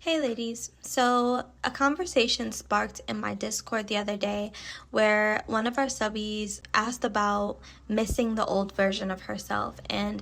Hey ladies, so a conversation sparked in my Discord the other day where one of our subbies asked about missing the old version of herself and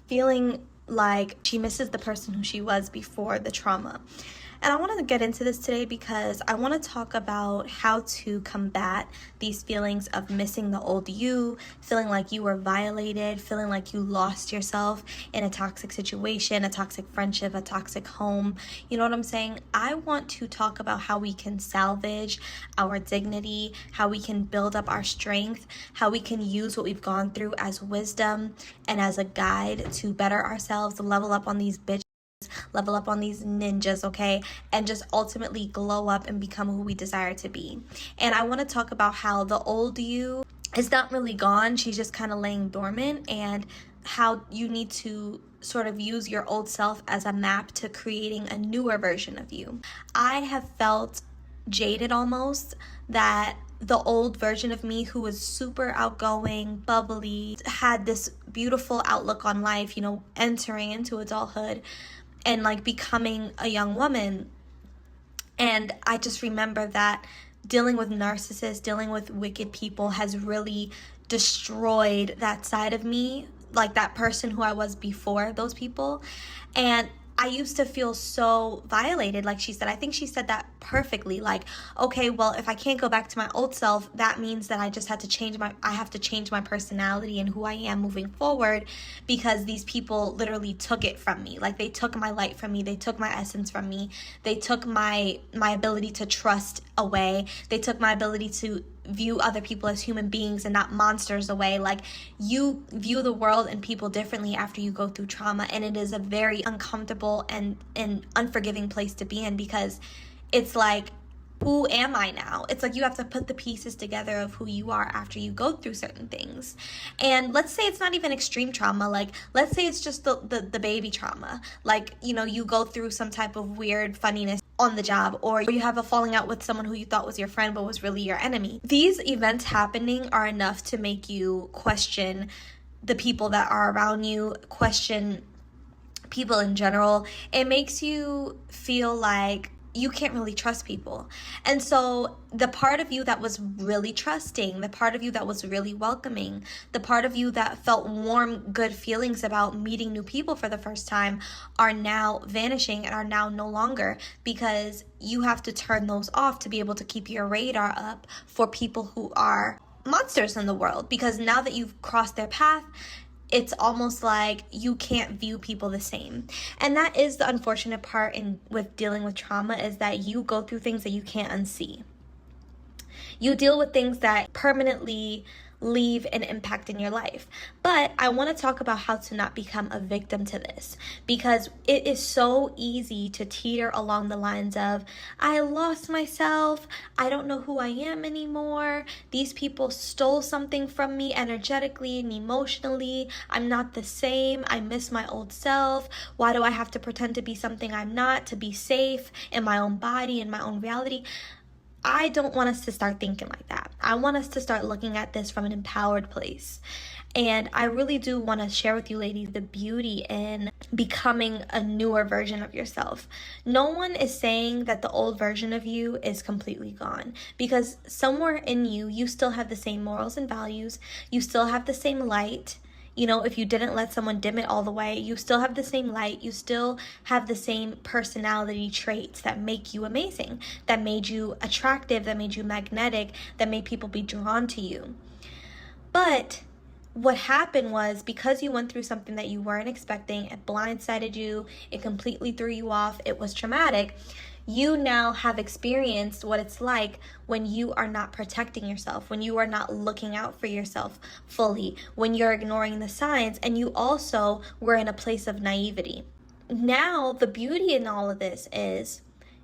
feeling like she misses the person who she was before the trauma. And I wanted to get into this today because I want to talk about how to combat these feelings of missing the old you, feeling like you were violated, feeling like you lost yourself in a toxic situation, a toxic friendship, a toxic home. You know what I'm saying? I want to talk about how we can salvage our dignity, how we can build up our strength, how we can use what we've gone through as wisdom and as a guide to better ourselves, level up on these level up on these ninjas, okay, and just ultimately glow up and become who we desire to be. And I want to talk about how the old you is not really gone, she's just kind of laying dormant, and how you need to sort of use your old self as a map to creating a newer version of you. I have felt jaded almost that the old version of me, who was super outgoing, bubbly, had this beautiful outlook on life, you know, entering into adulthood and like becoming a young woman. And I just remember that dealing with narcissists, dealing with wicked people has really destroyed that side of me, like that person who I was before those people. And I used to feel so violated, like she said. I think she said that perfectly. Like, okay, well, if I can't go back to my old self, that means that I just had to I have to change my personality and who I am moving forward, because these people literally took it from me. Like, they took my light from me. They took my essence from me. They took my ability to trust away. They took my ability to view other people as human beings and not monsters away. Like, you view the world and people differently after you go through trauma, and it is a very uncomfortable and unforgiving place to be in, because it's like, who am I now? It's like you have to put the pieces together of who you are after you go through certain things. And let's say it's not even extreme trauma. Like, let's say it's just the baby trauma. Like, you know, you go through some type of weird funniness on the job, or you have a falling out with someone who you thought was your friend but was really your enemy. These events happening are enough to make you question the people that are around you, question people in general. It makes you feel like you can't really trust people. And so the part of you that was really trusting, the part of you that was really welcoming, the part of you that felt warm, good feelings about meeting new people for the first time are now vanishing and are now no longer, because you have to turn those off to be able to keep your radar up for people who are monsters in the world. Because now that you've crossed their path, it's almost like you can't view people the same. And that is the unfortunate part with dealing with trauma, is that you go through things that you can't unsee. You deal with things that permanently leave an impact in your life. But I want to talk about how to not become a victim to this, because it is so easy to teeter along the lines of, I lost myself, I don't know who I am anymore, these people stole something from me energetically and emotionally, I'm not the same, I miss my old self, why do I have to pretend to be something I'm not to be safe in my own body, in my own reality? I don't want us to start thinking like that. I want us to start looking at this from an empowered place. And I really do want to share with you ladies the beauty in becoming a newer version of yourself. No one is saying that the old version of you is completely gone, because somewhere in you, you still have the same morals and values. You still have the same light. You know, if you didn't let someone dim it all the way, you still have the same light. You still have the same personality traits that make you amazing, that made you attractive, that made you magnetic, that made people be drawn to you. But what happened was, because you went through something that you weren't expecting, it blindsided you, it completely threw you off, it was traumatic. You now have experienced what it's like when you are not protecting yourself, when you are not looking out for yourself fully, when you're ignoring the signs, and you also were in a place of naivety. Now, the beauty in all of this is,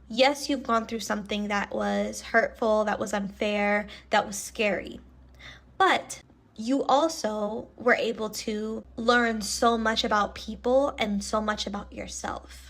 yes, you've gone through something that was hurtful, that was unfair, that was scary, but you also were able to learn so much about people and so much about yourself.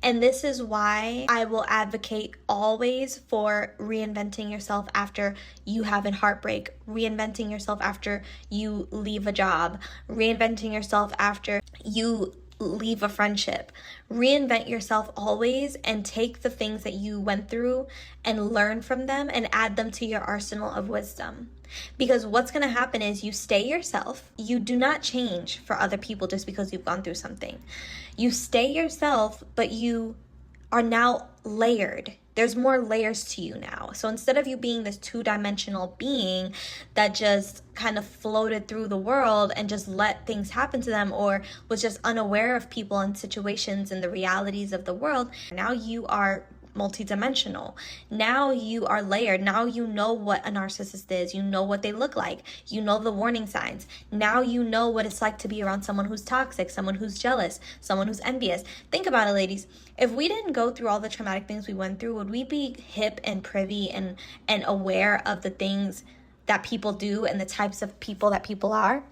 And this is why I will advocate always for reinventing yourself after you have a heartbreak, reinventing yourself after you leave a job, reinventing yourself after you leave a friendship. Reinvent yourself always and take the things that you went through and learn from them and add them to your arsenal of wisdom. Because what's going to happen is you stay yourself. You do not change for other people just because you've gone through something. You stay yourself, but you are now layered. There's more layers to you now. So instead of you being this two-dimensional being that just kind of floated through the world and just let things happen to them, or was just unaware of people and situations and the realities of the world, now you are multidimensional. Now you are layered. Now you know what a narcissist is. You know what they look like. You know the warning signs. Now you know what it's like to be around someone who's toxic, someone who's jealous, someone who's envious. Think about it, ladies. If we didn't go through all the traumatic things we went through, would we be hip and privy and aware of the things that people do and the types of people that people are?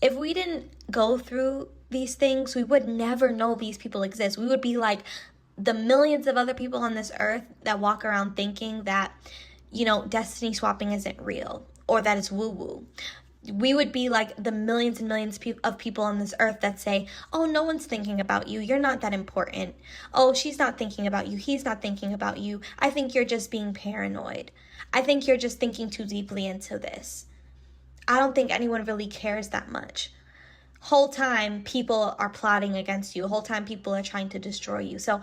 If we didn't go through these things, we would never know these people exist. We would be like the millions of other people on this earth that walk around thinking that, destiny swapping isn't real or that it's woo-woo. We would be like the millions and millions of people on this earth that say, oh, no one's thinking about you. You're not that important. Oh, she's not thinking about you. He's not thinking about you. I think you're just being paranoid. I think you're just thinking too deeply into this. I don't think anyone really cares that much. Whole time people are plotting against you. Whole time people are trying to destroy you. So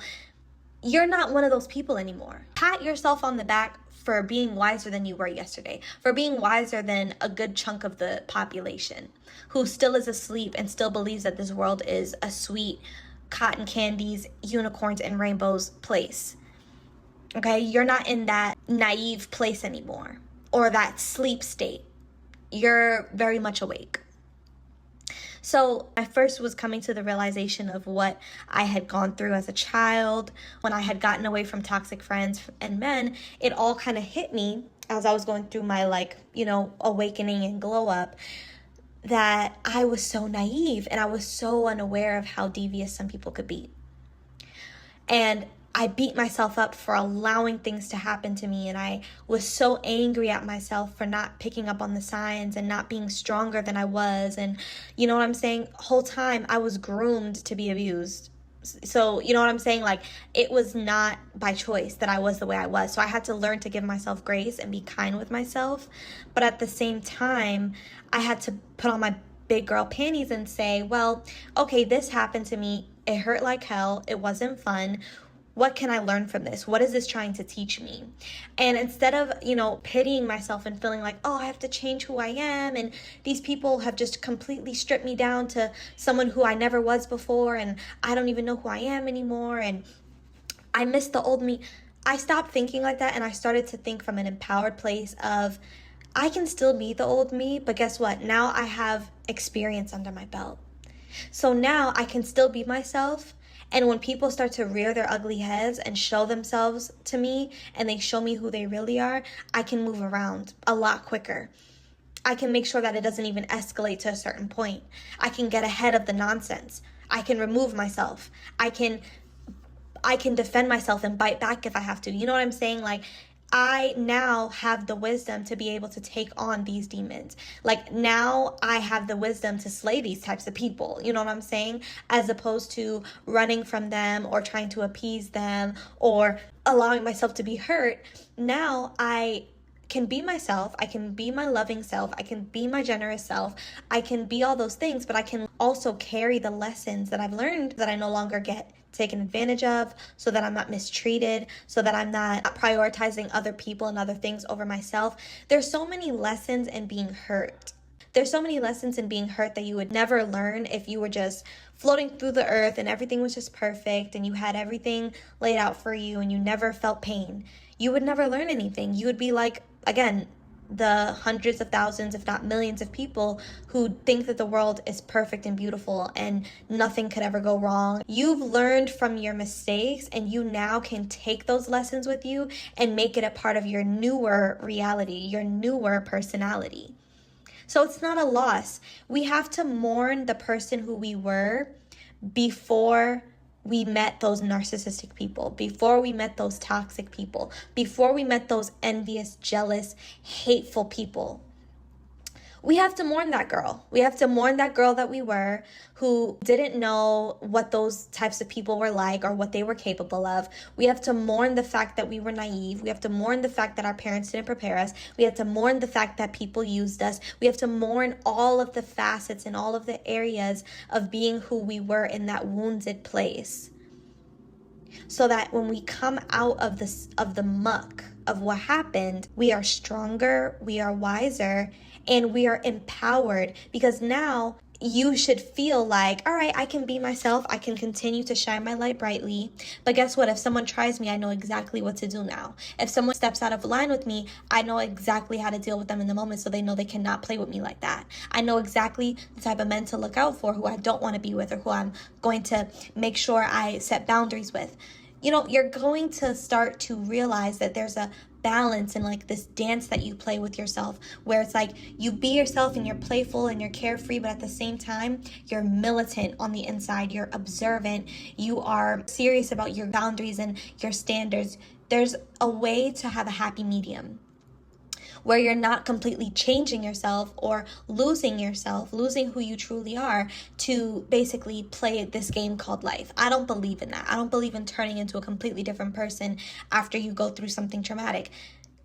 you're not one of those people anymore. Pat yourself on the back for being wiser than you were yesterday, for being wiser than a good chunk of the population who still is asleep and still believes that this world is a sweet cotton candies, unicorns, and rainbows place. Okay, you're not in that naive place anymore or that sleep state. You're very much awake. So I first was coming to the realization of what I had gone through as a child, when I had gotten away from toxic friends and men. It all kind of hit me as I was going through my awakening and glow up, that I was so naive and I was so unaware of how devious some people could be. And I beat myself up for allowing things to happen to me, and I was so angry at myself for not picking up on the signs and not being stronger than I was. And you know what I'm saying? Whole time I was groomed to be abused. So you know what I'm saying? Like, it was not by choice that I was the way I was. So I had to learn to give myself grace and be kind with myself. But at the same time, I had to put on my big girl panties and say, well, okay, this happened to me. It hurt like hell. It wasn't fun. What can I learn from this? What is this trying to teach me? And instead of, pitying myself and feeling like, oh, I have to change who I am, and these people have just completely stripped me down to someone who I never was before, and I don't even know who I am anymore, and I miss the old me. I stopped thinking like that, and I started to think from an empowered place of, I can still be the old me, but guess what? Now I have experience under my belt. So now I can still be myself. And when people start to rear their ugly heads and show themselves to me, and they show me who they really are, I can move around a lot quicker. I can make sure that it doesn't even escalate to a certain point. I can get ahead of the nonsense. I can remove myself. I can defend myself and bite back if I have to. You know what I'm saying? Like, I now have the wisdom to be able to take on these demons. Like, now I have the wisdom to slay these types of people. You know what I'm saying? As opposed to running from them or trying to appease them or allowing myself to be hurt. Now I can be myself. I can be my loving self. I can be my generous self. I can be all those things, but I can also carry the lessons that I've learned that I no longer get taken advantage of, so that I'm not mistreated, so that I'm not prioritizing other people and other things over myself. There's so many lessons in being hurt. There's so many lessons in being hurt that you would never learn if you were just floating through the earth and everything was just perfect and you had everything laid out for you and you never felt pain. You would never learn anything. You would be like, again, the hundreds of thousands, if not millions of people who think that the world is perfect and beautiful and nothing could ever go wrong. You've learned from your mistakes, and you now can take those lessons with you and make it a part of your newer reality, your newer personality. So it's not a loss. We have to mourn the person who we were before we met those narcissistic people, before we met those toxic people, before we met those envious, jealous, hateful people. we have to mourn that girl. We have to mourn that girl that we were, who didn't know what those types of people were like or what they were capable of. We have to mourn the fact that we were naive. We have to mourn the fact that our parents didn't prepare us. We have to mourn the fact that people used us. We have to mourn all of the facets and all of the areas of being who we were in that wounded place, so that when we come out of the muck of what happened, we are stronger, we are wiser, and we are empowered, because now you should feel like, all right, I can be myself. I can continue to shine my light brightly. But guess what? If someone tries me, I know exactly what to do now. If someone steps out of line with me, I know exactly how to deal with them in the moment, so they know they cannot play with me like that. I know exactly the type of men to look out for, who I don't want to be with, or who I'm going to make sure I set boundaries with. You know, you're going to start to realize that there's a balance and like this dance that you play with yourself, where it's like you be yourself and you're playful and you're carefree, but at the same time you're militant on the inside, you're observant, you are serious about your boundaries and your standards. There's a way to have a happy medium where you're not completely changing yourself or losing yourself, losing who you truly are, to basically play this game called life. I don't believe in that. I don't believe in turning into a completely different person after you go through something traumatic.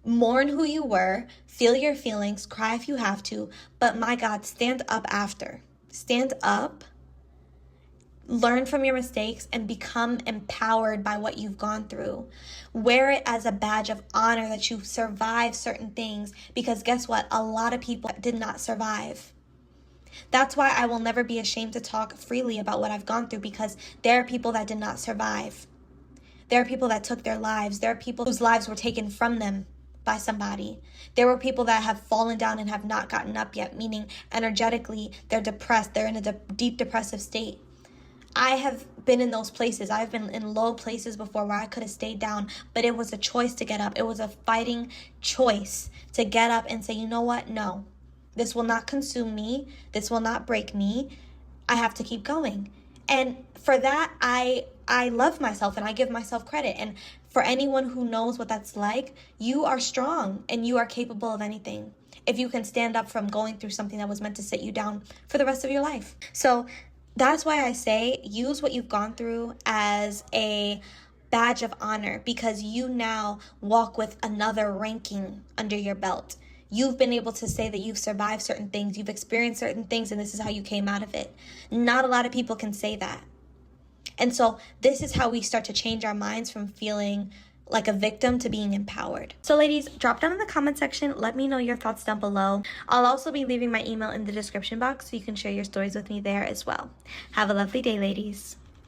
Mourn who you were, feel your feelings, cry if you have to, but my God, stand up after. Stand up, learn from your mistakes, and become empowered by what you've gone through. Wear it as a badge of honor that you've survived certain things, because guess what? A lot of people did not survive. That's why I will never be ashamed to talk freely about what I've gone through, because there are people that did not survive. There are people that took their lives. There are people whose lives were taken from them by somebody. There were people that have fallen down and have not gotten up yet, meaning energetically they're depressed. They're in a deep depressive state. I have been in those places. I've been in low places before where I could have stayed down, but it was a choice to get up. It was a fighting choice to get up and say, you know what? No, this will not consume me. This will not break me. I have to keep going. And for that, I love myself and I give myself credit. And for anyone who knows what that's like, you are strong and you are capable of anything if you can stand up from going through something that was meant to sit you down for the rest of your life. So that's why I say use what you've gone through as a badge of honor, because you now walk with another ranking under your belt. You've been able to say that you've survived certain things, you've experienced certain things, and this is how you came out of it. Not a lot of people can say that. And so this is how we start to change our minds from feeling like a victim to being empowered. So ladies, drop down in the comment section. Let me know your thoughts down below. I'll also be leaving my email in the description box so you can share your stories with me there as well. Have a lovely day, ladies.